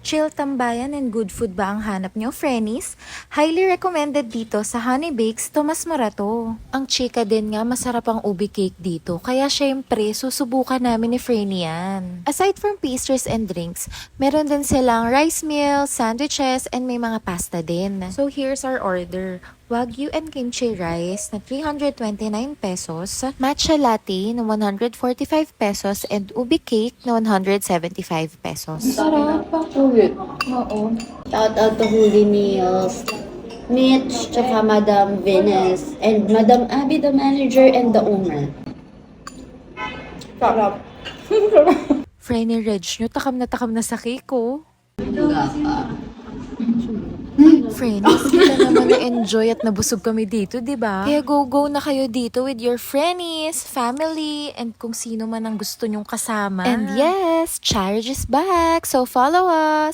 Chill tambayan and good food ba ang hanap nyo, Frennies? Highly recommended dito sa Honey Bakes Tomas Morato. Ang chika din nga, masarap ang ubi cake dito. Kaya syempre, susubukan namin ni Frenny yan. Aside from pastries and drinks, meron din silang rice meal, sandwiches, and may mga pasta din. So here's our order. Wagyu and kimchi rice na 329 pesos, matcha latte na 145 pesos, and ubi cake na 175 pesos. Sarap pa. Ulit. Oo. Shout out to Holy Meals, Mitch, tsaka Madam Venus, and Madam Abby, the manager and the owner. Sarap. Frenny Reg nyo, takam na sa cake oh. Nga pa. Friends, kita naman na-enjoy at nabusog kami dito, di ba? Kaya go na kayo dito with your friends, family, and kung sino man ang gusto nyong kasama. And yes, Charge is back, so follow us!